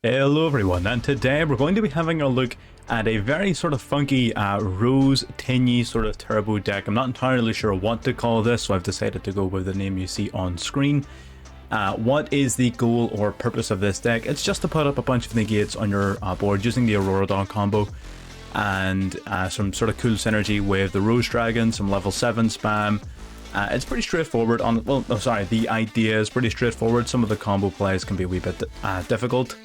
Hello everyone, and today we're going to be having a look at a very sort of funky Rose Tenyi sort of turbo deck. I'm not entirely sure what to call this, so I've decided to go with the name you see on screen. What is the goal or purpose of this deck? It's just to put up a bunch of negates on your board using the Aurora combo and some sort of cool synergy with the Rose Dragon, some level 7 spam. It's pretty straightforward. The idea is pretty straightforward. Some of the combo plays can be a wee bit difficult.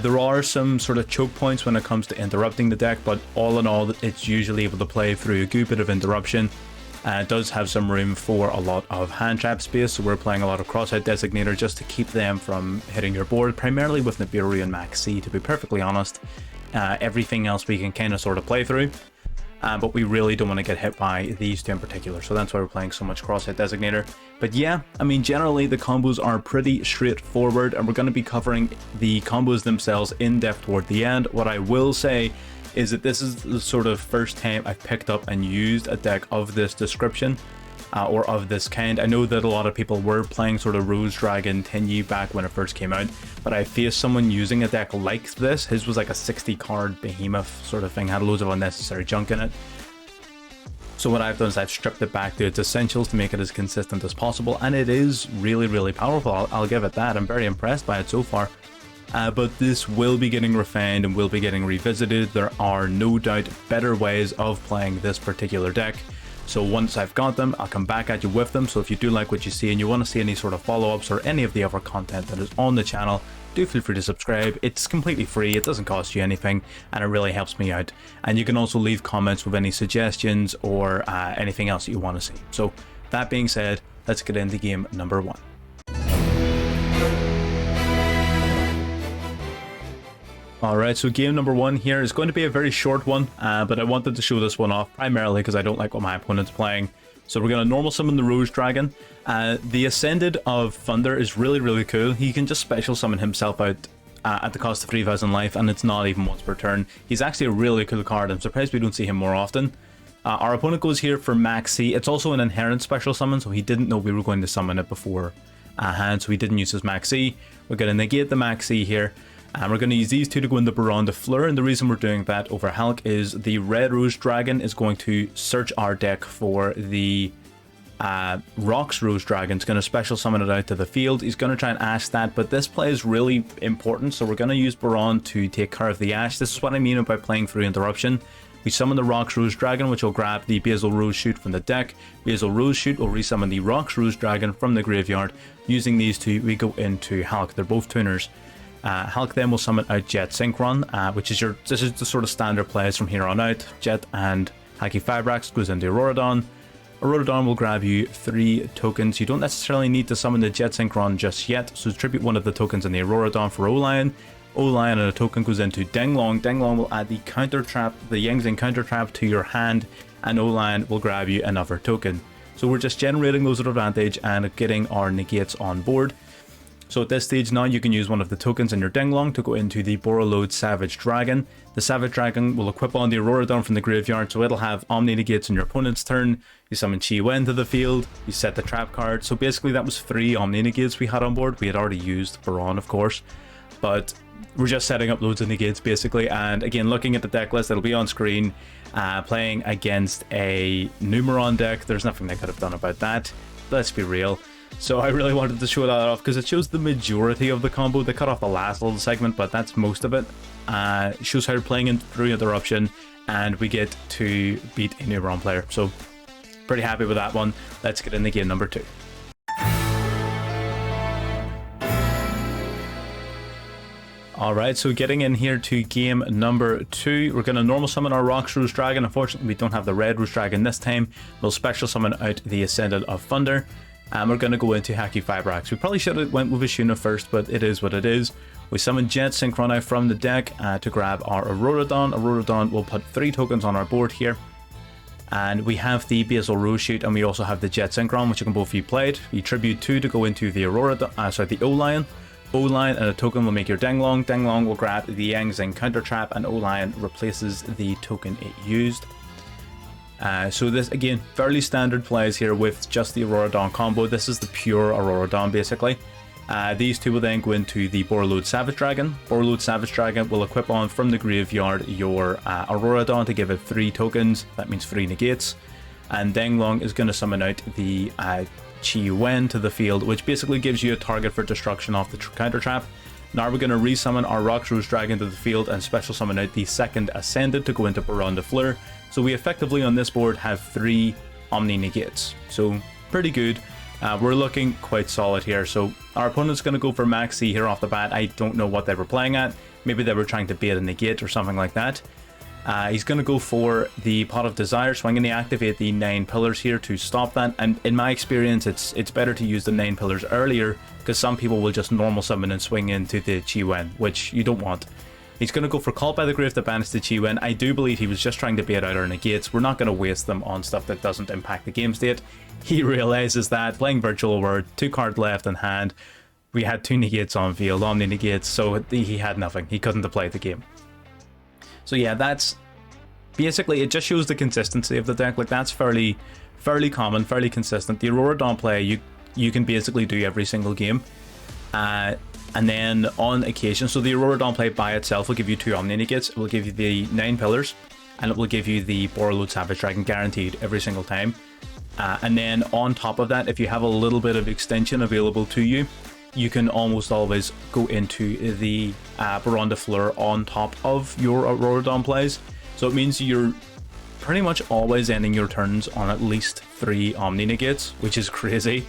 There are some sort of choke points when it comes to interrupting the deck, but all in all, it's usually able to play through a good bit of interruption. It does have some room for a lot of hand trap space, so we're playing a lot of cross-out designator just to keep them from hitting your board, primarily with Nibiru and Max C, to be perfectly honest. Everything else we can kind of sort of play through. But we really don't want to get hit by these two in particular, so that's why we're playing so much cross-out designator. But yeah, I mean, generally the combos are pretty straightforward, and we're going to be covering the combos themselves in depth toward the end. What I will say is that this is the sort of first time I've picked up and used a deck of this description, or of this kind. I know that a lot of people were playing sort of Rose Dragon Tenyi back when it first came out, but I faced someone using a deck like this. His was like a 60 card behemoth sort of thing, had loads of unnecessary junk in it. So what I've done is I've stripped it back to its essentials to make it as consistent as possible, and it is really powerful. I'll give it that. I'm very impressed by it so far. But this will be getting refined and will be getting revisited. There are no doubt better ways of playing this particular deck. So once I've got them, I'll come back at you with them. So if you do like what you see and you want to see any sort of follow-ups or any of the other content that is on the channel, do feel free to subscribe. It's completely free, it doesn't cost you anything, and it really helps me out. And you can also leave comments with any suggestions or anything else that you want to see. So that being said, let's get into game number 1. Alright, so game number 1 here is going to be a very short one, but I wanted to show this one off primarily because I don't like what my opponent's playing. So we're going to normal summon the Rose Dragon. The Ascended of Thunder is really cool. He can just special summon himself out at the cost of 3,000 life, and it's not even once per turn. He's actually a really cool card. I'm surprised we don't see him more often. Our opponent goes here for Max C. It's also an inherent special summon, so he didn't know we were going to summon it before hand, so he didn't use his Max C. We're going to negate the Max C here. And we're going to use these two to go into Baron de Fleur, and the reason we're doing that over Hulk is the Red Rose Dragon is going to search our deck for the Rocks Rose Dragon. It's going to special summon it out to the field. He's going to try and Ash that, but this play is really important, so we're going to use Baron to take care of the Ash. This is what I mean by playing through interruption. We summon the Rocks Rose Dragon, which will grab the Basil Rose Shoot from the deck. Basil Rose Shoot will resummon the Rocks Rose Dragon from the graveyard. Using these two, we go into Hulk. They're both tuners. Hulk then will summon out Jet Synchron, which is this is the sort of standard plays from here on out. Jet and Haki Fibrax goes into Auroradon. Auroradon will grab you 3 tokens. You don't necessarily need to summon the Jet Synchron just yet, so tribute one of the tokens in the Auroradon for O-Lion. O-Lion and a token goes into Denglong. Denglong will add the counter trap, the Yang Zing counter trap to your hand, and O-Lion will grab you another token. So we're just generating those at advantage and getting our negates on board. So at this stage now you can use one of the tokens in your Denglong to go into the Borreload Savage Dragon. The Savage Dragon will equip on the Auroradon from the graveyard, so it'll have Omni negates in your opponent's turn. You summon Chi Wen to the field, you set the trap card. So basically that was 3 Omni negates we had on board. We had already used Baron, of course, but we're just setting up loads of negates basically. And again, looking at the deck list, it'll be on screen. Playing against a Numeron deck, there's nothing they could have done about that. Let's be real. So I really wanted to show that off because it shows the majority of the combo. They cut off the last little segment, but that's most of it. It shows how you're playing through interruption, and we get to beat a Numeron player. So pretty happy with that one. Let's get into game number 2. Alright, so getting in here to game number 2, we're going to normal summon our Rocks Rose Dragon. Unfortunately, we don't have the Red Rose Dragon this time. We'll special summon out the Ascended of Thunder. And we're going to go into Haki Fibrax. We probably should have went with Ashuna first, but it is what it is. We summon Jet Synchron out from the deck to grab our Auroradon. Auroradon will put 3 tokens on our board here. And we have the Basil Rose Shoot, and we also have the Jet Synchron, which you can both be played. We tribute 2 to go into the the O-Lion. O-Lion and a token will make your Denglong. Denglong will grab the Yang Zing counter trap, and O-Lion replaces the token it used. So this, again, fairly standard plays here with just the Auroradon combo. This is the pure Auroradon, basically. These two will then go into the Borreload Savage Dragon. Borreload Savage Dragon will equip on from the graveyard your Aurora Dawn to give it 3 tokens. That means 3 negates. And Denglong is going to summon out the Chi Wen to the field, which basically gives you a target for destruction off the counter trap. Now we're going to resummon our Rox Rose Dragon to the field and special summon out the second Ascended to go into Baron de Fleur. So we effectively on this board have 3 Omni Negates. So pretty good. We're looking quite solid here. So our opponent's going to go for Maxi here off the bat. I don't know what they were playing at. Maybe they were trying to bait a negate or something like that. He's going to go for the Pot of Desire, so I'm going to activate the 9 pillars here to stop that. And in my experience, it's better to use the 9 pillars earlier, because some people will just normal summon and swing into the Chi Wen, which you don't want. He's going to go for Call by the Grave to banish the Chi Wen. I do believe he was just trying to bait out our negates. We're not going to waste them on stuff that doesn't impact the game state. He realizes that, playing Virtual Word, 2 cards left in hand. We had 2 negates on field, Omni negates, so he had nothing. He couldn't have played the game. So yeah, that's basically, it just shows the consistency of the deck. Like, that's fairly common, fairly consistent. The Aurora Dawn play, you can basically do every single game. And then on occasion, so the Aurora Dawn play by itself will give you 2 Omni negates, it will give you the 9 pillars, and it will give you the Borreload Savage Dragon guaranteed every single time. And then on top of that, if you have a little bit of extension available to you, you can almost always go into the Baron de Fleur on top of your Aurora Dawn plays. So it means you're pretty much always ending your turns on at least 3 Omni negates, which is crazy.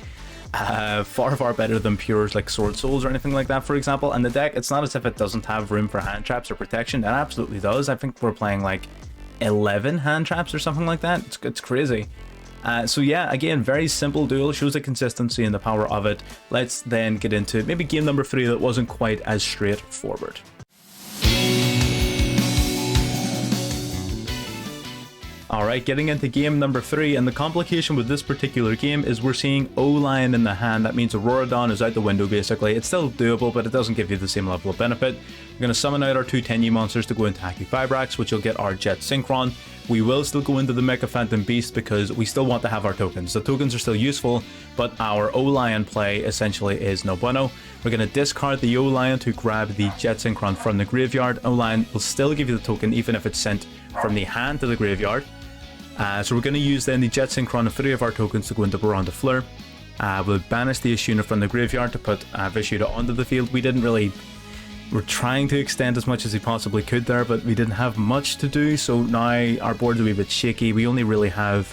Far better than pures like Sword Souls or anything like that, for example. And the deck, it's not as if it doesn't have room for hand traps or protection. It absolutely does. I think we're playing like 11 hand traps or something like that. It's crazy. So yeah, again, very simple duel, shows the consistency and the power of it. Let's then get into maybe game number 3 that wasn't quite as straightforward. Alright, getting into game number 3, and the complication with this particular game is we're seeing O-Lion in the hand. That means Aurora Dawn is out the window basically. It's still doable, but it doesn't give you the same level of benefit. We're going to summon out our 2 Tenyi monsters to go into Haki Fibrax, which will get our Jet Synchron. We will still go into the Mecha Phantom Beast because we still want to have our tokens. The tokens are still useful, but our O-Lion play essentially is no bueno. We're going to discard the O-Lion to grab the Jet Synchron from the graveyard. O-Lion will still give you the token even if it's sent from the hand to the graveyard. So we're going to use then the Jet Synchron and 3 of our tokens to go into Baron de Fleur. We'll banish the Ishuna from the graveyard to put Vishuda onto the field. We're trying to extend as much as we possibly could there, but we didn't have much to do, so now our board's a wee bit shaky. We only really have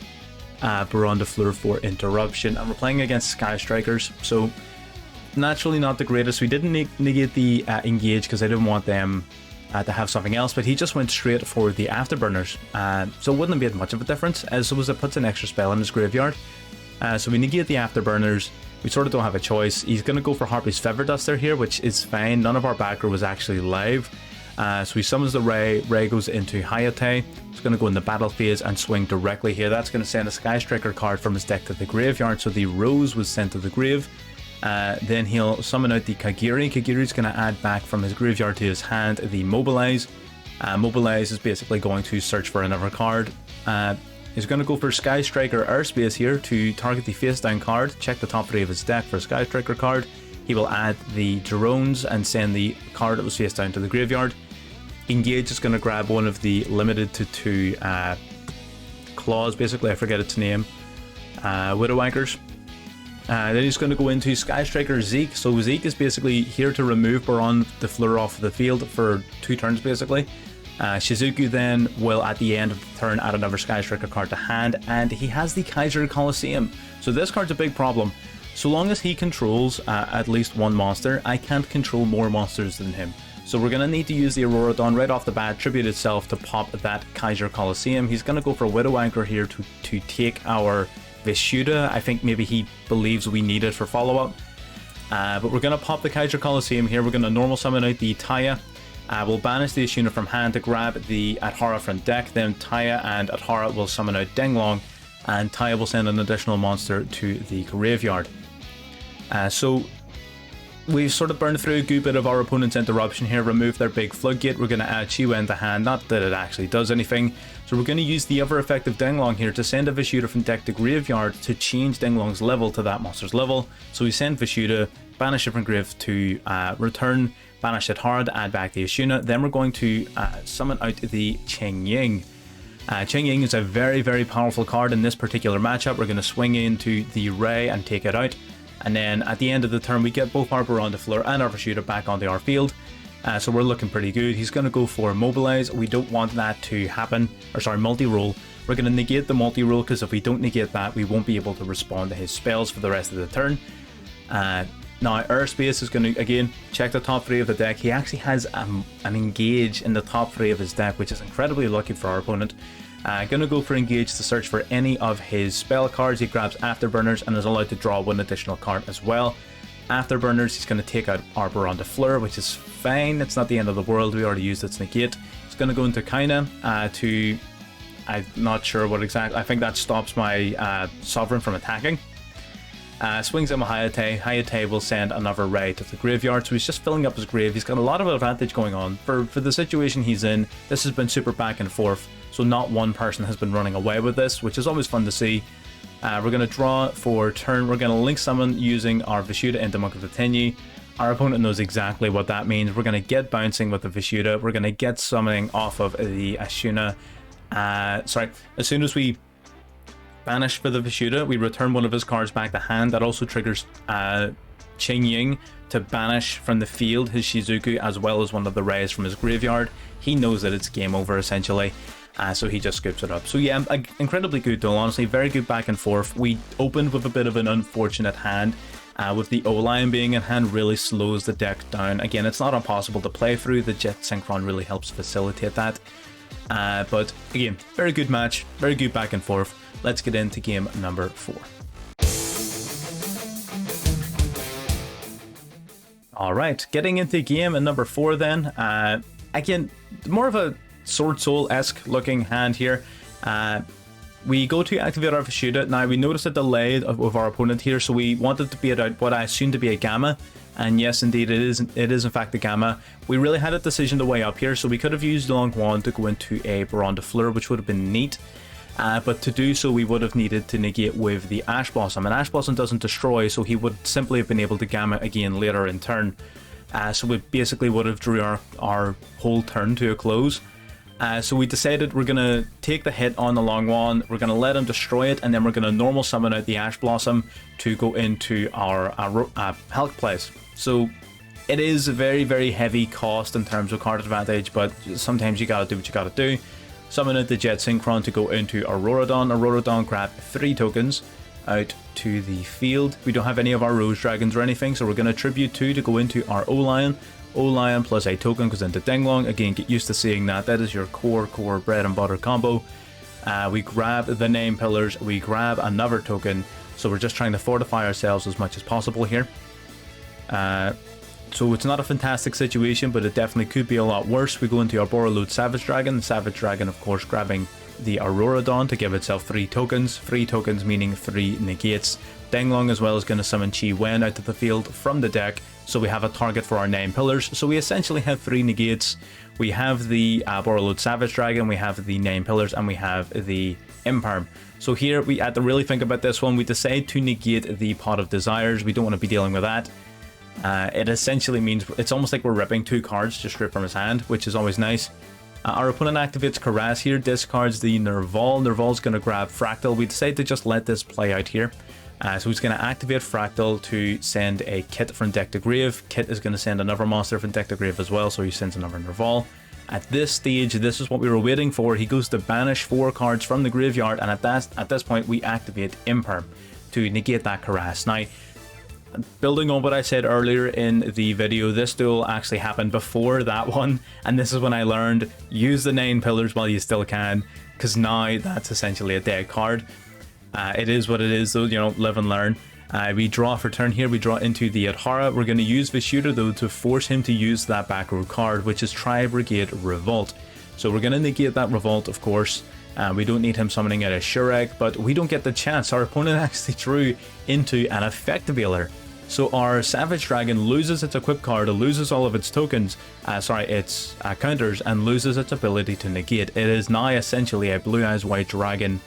Baron de Fleur for interruption, and we're playing against Sky Strikers, so naturally not the greatest. We didn't negate the engage because I didn't want them to have something else, but he just went straight for the Afterburners, so it wouldn't have made much of a difference, as so as it puts an extra spell in his graveyard. So we negate the Afterburners. We sort of don't have a choice. He's going to go for Harpy's Feather Duster here, which is fine. None of our backer was actually live. So he summons the Ray. Ray goes into Hayate. He's going to go in the battle phase and swing directly here. That's going to send a Sky Striker card from his deck to the graveyard. So the Rose was sent to the grave. Then he'll summon out the Kagiri. Kagiri's going to add back from his graveyard to his hand the Mobilize. Mobilize is basically going to search for another card. He's going to go for Sky Striker Airspace here to target the face down card, check the top 3 of his deck for a Sky Striker card. He will add the drones and send the card that was face down to the graveyard. Engage is going to grab one of the limited to 2 claws, basically, I forget its name, Widow Anchors. Then he's going to go into Sky Striker Zeke. So Zeke is basically here to remove Baron de Fleur off the field for 2 turns basically. Shizuku then will at the end of the turn add another Sky Striker card to hand, and he has the Kaiser Colosseum. So this card's a big problem. So long as he controls at least 1 monster, I can't control more monsters than him. So we're going to need to use the Aurora Dawn right off the bat, tribute itself to pop that Kaiser Colosseum. He's going to go for Widow Anchor here to take our Vishuda. I think maybe he believes we need it for follow-up. But we're going to pop the Kaiser Colosseum here. We're going to normal summon out the Taya. We'll banish the Ishuna from hand to grab the Adhara from deck. Then Taya and Adhara will summon out Denglong, and Taya will send an additional monster to the graveyard. So we've sort of burned through a good bit of our opponent's interruption here, removed their big floodgate. We're going to add Chiwen to hand, not that it actually does anything. So we're going to use the ever effective Denglong here to send a Vishuda from deck to graveyard to change Denglong's level to that monster's level. So we send Vishuda, banish it from grave to return banish it hard, add back the Ashuna. Then we're going to summon out the Tenyi. Tenyi is a very, very powerful card in this particular matchup. We're going to swing into the Ray and take it out. And then at the end of the turn, we get both our Baron de Fleur and our Vishuda back onto our field. So we're looking pretty good. He's going to go for Mobilize. We don't want that to happen. Or sorry, multi-roll. We're going to negate the multi-roll, because if we don't negate that, we won't be able to respond to his spells for the rest of the turn. Now, Airspace is going to, again, check the top 3 of the deck. He actually has an Engage in the top 3 of his deck, which is incredibly lucky for our opponent. Going to go for Engage to search for any of his spell cards. He grabs Afterburners and is allowed to draw 1 additional card as well. Afterburners, he's going to take out our Baron de Fleur, which is fine. It's not the end of the world. We already used its negate. He's going to go into Kaina to... I'm not sure what exactly... I think that stops my Sovereign from attacking. Swings him a Hayate. Hayate will send another Ray to the graveyard, so he's just filling up his grave. He's got a lot of advantage going on. For the situation he's in, this has been super back and forth, so not one person has been running away with this, which is always fun to see. We're going to draw for turn. We're going to link summon using our Vishuda into Monk of the Tenyi. Our opponent knows exactly what that means. We're going to get bouncing with the Vishuda. We're going to get summoning off of the Ashuna. Sorry, as soon as we banish for the Vishuda, we return one of his cards back to hand. That also triggers Tenyi to banish from the field his Shizuku as well as one of the Rays from his graveyard. He knows that it's game over essentially, so he just scoops it up. So yeah, incredibly good duel, honestly, very good back and forth. We opened with a bit of an unfortunate hand, with the O-Lion being in hand really slows the deck down. Again, it's not impossible to play through. The Jet Synchron really helps facilitate that. But again, very good match, very good back and forth. Let's get into game number 4. Alright, getting into game number 4 then. Again, more of a Sword Soul-esque looking hand here. We go to activate our Vishuda. Now, we notice a delay of our opponent here, so we wanted to beat out what I assume to be a Gamma. And yes, indeed, it is in fact a Gamma. We really had a decision to weigh up here, so we could have used Long Wand to go into a Baron de Fleur, which would have been neat. But to do so, we would have needed to negate with the Ash Blossom. And Ash Blossom doesn't destroy, so he would simply have been able to Gamma again later in turn. So we basically would have drew our whole turn to a close. So we decided we're going to take the hit on the Long Wand, we're going to let him destroy it, and then we're going to normal summon out the Ash Blossom to go into our Hulk place. So it is a very, very heavy cost in terms of card advantage, but sometimes you gotta do what you gotta do. Summon out the Jet Synchron to go into Auroradon. Auroradon grab 3 tokens out to the field. We don't have any of our Rose Dragons or anything, so we're going to tribute 2 to go into our O-Lion. O-Lion plus a token goes into Denglong. Again, get used to seeing that. That is your core bread and butter combo. We grab the Name Pillars, we grab another token, so we're just trying to fortify ourselves as much as possible here. So it's not a fantastic situation, but it definitely could be a lot worse. We go into our Borreload Savage Dragon. The Savage Dragon, of course, grabbing the Auroradon to give itself 3 tokens. 3 tokens meaning 3 negates. Denglong as well is going to summon Chi Wen out to the field from the deck, so we have a target for our 9 pillars. So we essentially have 3 negates. We have the Borreload Savage Dragon, we have the 9 pillars, and we have the Imperm. So here we had to really think about this one. We decide to negate the Pot of Desires. We don't want to be dealing with that. It essentially means it's almost like we're ripping 2 cards just straight from his hand, which is always nice. Our opponent activates Caress here, discards the Nerval. Nerval's going to grab Fractal. We decide to just let this play out here. So he's going to activate Fractal to send a Kit from deck to grave. Kit is going to send another monster from deck to grave as well, so he sends another Nerval. At this stage, this is what we were waiting for. He goes to banish 4 cards from the graveyard, and at this point we activate Imperm to negate that Caress. Now, building on what I said earlier in the video, this duel actually happened before that one, and this is when I learned use the 9 pillars while you still can, because now that's essentially a dead card. It is what it is though, you know, live and learn. We draw for turn here, we draw into the Adhara. We're going to use Vishuda though to force him to use that back row card, which is Tri-Brigade Revolt. So we're going to negate that Revolt, of course. We don't need him summoning out a Shurek, but we don't get the chance. Our opponent actually drew into an Effectivealer. So our Savage Dragon loses its equip card, loses all of its tokens, its counters, and loses its ability to negate. It is now essentially a Blue Eyes White Dragon,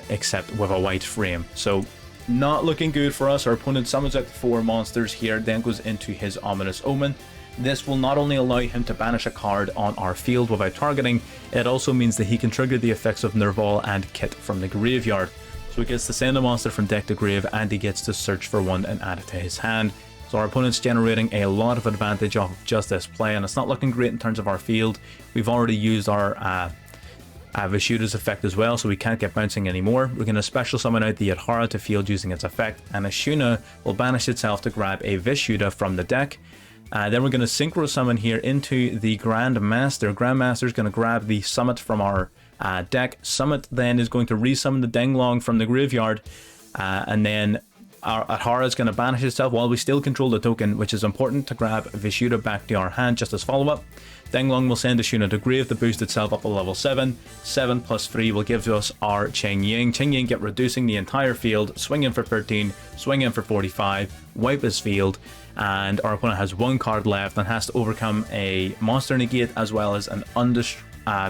except with a white frame. So not looking good for us. Our opponent summons out the 4 monsters here, then goes into his Ominous Omen. This will not only allow him to banish a card on our field without targeting, it also means that he can trigger the effects of Nerval and Kit from the graveyard. So he gets to send a monster from deck to grave, and he gets to search for one and add it to his hand. So our opponent's generating a lot of advantage off of just this play, and it's not looking great in terms of our field. We've already used our Vishuda's effect as well, so we can't get bouncing anymore. We're going to special summon out the Adhara to field using its effect, and Ashuna will banish itself to grab a Vishuda from the deck. Then we're going to synchro summon here into the Grandmaster. Grandmaster is going to grab the Summit from our deck. Summit then is going to resummon the Denglong from the graveyard, and then our Adhara is going to banish itself while we still control the token, which is important to grab Vishuda back to our hand just as follow-up. Denglong will send Ashuna to grave to boost itself up to level 7. 7 plus 3 will give us our Cheng Ying. Cheng Ying get reducing the entire field, swing in for 13, swing in for 45, wipe his field, and our opponent has 1 card left and has to overcome a monster negate as well as an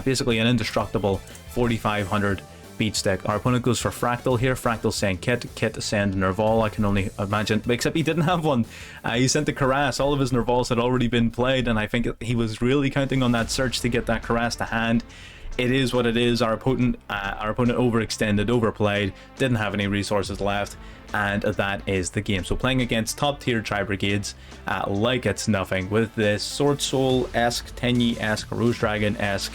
basically an indestructible 4500 beat stick. Our opponent goes for Fractal here. Fractal send Kit, Kit send Nerval, I can only imagine, except he didn't have one. He sent the Karas. All of his Nervals had already been played, and I think he was really counting on that search to get that Karas to hand. It is what it is. Our opponent overextended, overplayed, didn't have any resources left, and that is the game. So playing against top tier Tri-Brigades like it's nothing, with this Sword Soul-esque, Tenyi-esque, Rose Dragon-esque,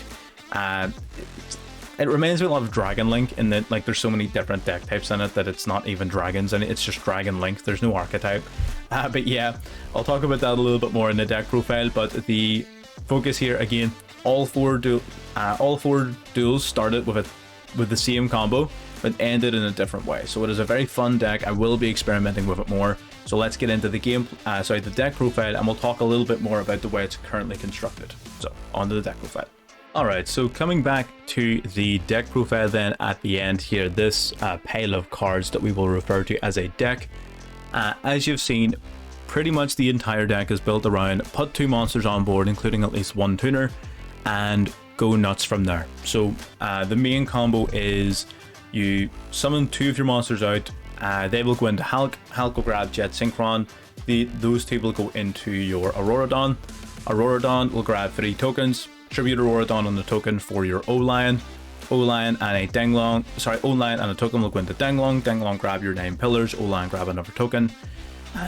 it reminds me a lot of Dragon Link in that, like, there's so many different deck types in it that it's not even dragons, and it's just Dragon Link. There's no archetype. But yeah, I'll talk about that a little bit more in the deck profile. But the focus here again, all four duels started with the same combo, but ended in a different way. So it is a very fun deck. I will be experimenting with it more. So let's get into the the deck profile, and we'll talk a little bit more about the way it's currently constructed. So on to the deck profile. Alright, so coming back to the deck profile then at the end here, this pile of cards that we will refer to as a deck. As you've seen, pretty much the entire deck is built around put 2 monsters on board, including at least 1 tuner, and go nuts from there. So the main combo is you summon 2 of your monsters out, they will go into Hulk, Hulk will grab Jet Synchron, those 2 will go into your Auroradon. Auroradon will grab 3 tokens, tribute Auroradon on the token for your O-Lion. O-Lion and a Denglong, O-Lion and a token will go into Denglong. Denglong grab your 9 pillars, O-Lion grab another token.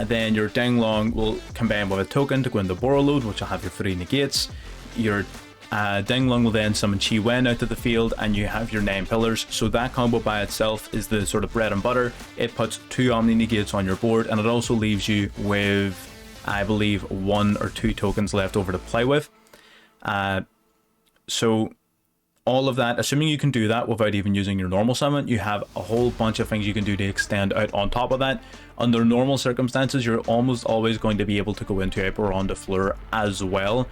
Then your Denglong will combine with a token to go into Borreload, which will have your 3 negates. Your Denglong will then summon Chi Wen out to the field, and you have your 9 pillars. So that combo by itself is the sort of bread and butter. It puts 2 Omni negates on your board, and it also leaves you with, I believe, 1 or 2 tokens left over to play with. So all of that, assuming you can do that without even using your normal summon, you have a whole bunch of things you can do to extend out on top of that. Under normal circumstances, you're almost always going to be able to go into a Baron de Fleur as well,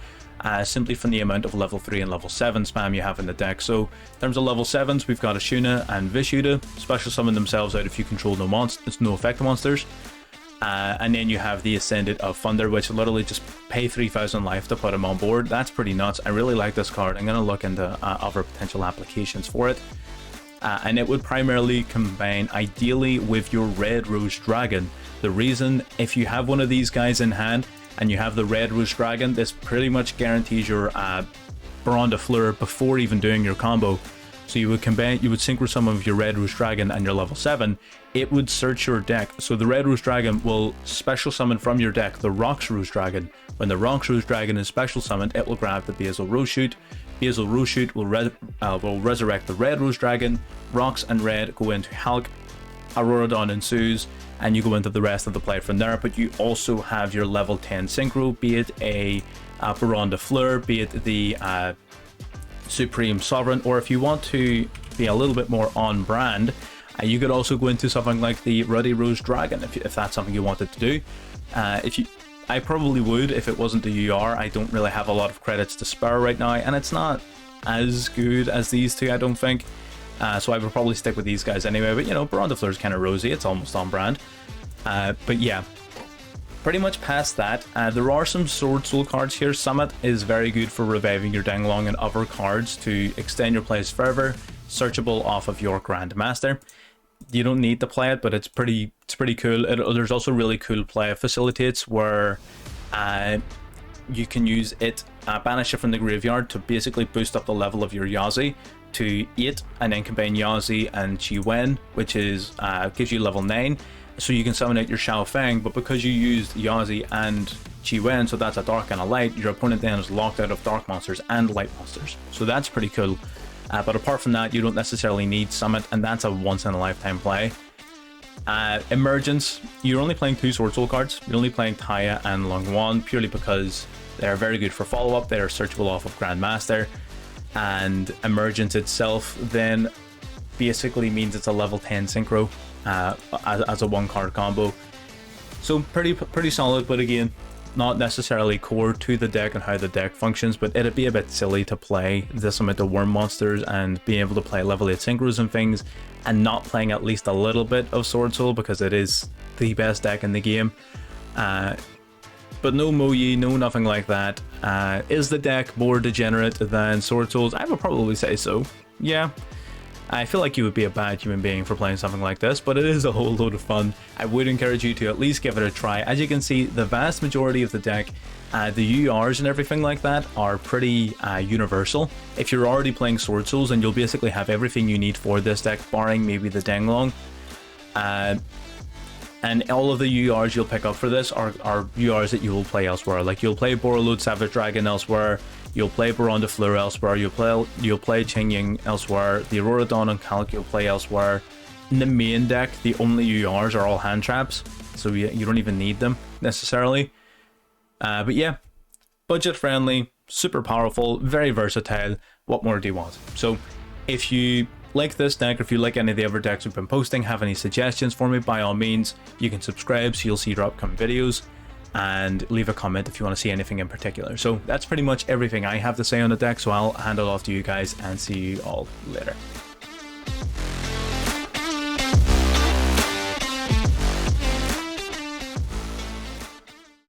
simply from the amount of level 3 and level 7 spam you have in the deck. So in terms of level 7s, we've got Ashuna and Vishuda, special summon themselves out if you control no effect monsters. And then you have the Ascended of Thunder, which literally just pay 3,000 life to put him on board. That's pretty nuts. I really like this card. I'm going to look into other potential applications for it. And it would primarily combine ideally with your Red Rose Dragon. The reason, if you have one of these guys in hand and you have the Red Rose Dragon, this pretty much guarantees your Baron de Fleur before even doing your combo. So you would synchro some of your Red Rose Dragon and your level 7. It would search your deck. So the Red Rose Dragon will special summon from your deck the Rox Rose Dragon. When the Rox Rose Dragon is special summoned, it will grab the Basil Rose Shoot. Basil Rose Shoot will resurrect the Red Rose Dragon. Rox and Red go into Hulk. Auroradon ensues, and you go into the rest of the play from there. But you also have your level 10 synchro, be it a Baron de Fleur, be it the Supreme Sovereign, or if you want to be a little bit more on brand, you could also go into something like the Ruddy Rose Dragon if that's something you wanted to do. I probably would if it wasn't the UR. I don't really have a lot of credits to spare right now, and it's not as good as these 2, I don't think. So I would probably stick with these guys anyway. But you know, Baron de Fleur is kind of rosy. It's almost on brand. But yeah. Pretty much past that, there are some Sword Soul cards here. Summit is very good for reviving your Denglong and other cards to extend your plays further, searchable off of your Grandmaster. you don't need to play it, but it's pretty cool. There's also really cool play facilitates where you can use it, banish it from the graveyard to basically boost up the level of your Yazi to 8, and then combine Yazi and Qi Wen, which is gives you level 9, so you can summon out your Shao Feng. But because you used Yazi and Qi Wen, so that's a dark and a light, your opponent then is locked out of dark monsters and light monsters, so that's pretty cool. But apart from that, you don't necessarily need Summit, and that's a once in a lifetime play. Emergence, you're only playing 2 Sword Soul cards. You're only playing Taya and Longwan purely because they're very good for follow-up. They're searchable off of Grandmaster. And Emergence itself then basically means it's a level 10 synchro as a 1-card combo. So pretty solid, but again, not necessarily core to the deck and how the deck functions, but it'd be a bit silly to play this amount of worm monsters and being able to play level 8 synchros and things and not playing at least a little bit of Sword Soul, because it is the best deck in the game. But no Moyi, no nothing like that. Is the deck more degenerate than Sword Souls? I would probably say so. Yeah. I feel like you would be a bad human being for playing something like this, but it is a whole load of fun. I would encourage you to at least give it a try. As you can see, the vast majority of the deck, the URs and everything like that are pretty universal. If you're already playing Sword Souls, then you'll basically have everything you need for this deck, barring maybe the Denglong. And all of the URs you'll pick up for this are URs that you will play elsewhere. Like you'll play Borreload Savage Dragon elsewhere, you'll play Baron de Fleur elsewhere, you'll play Qingying elsewhere, the Aurora Dawn and Calc you'll play elsewhere. In the main deck, the only URs are all hand traps, so you don't even need them necessarily. But yeah, budget friendly, super powerful, very versatile. What more do you want? So if you like this deck, or if you like any of the other decks we've been posting, have any suggestions for me, by all means, you can subscribe so you'll see our upcoming videos, and leave a comment if you want to see anything in particular. So that's pretty much everything I have to say on the deck, so I'll hand it off to you guys and see you all later.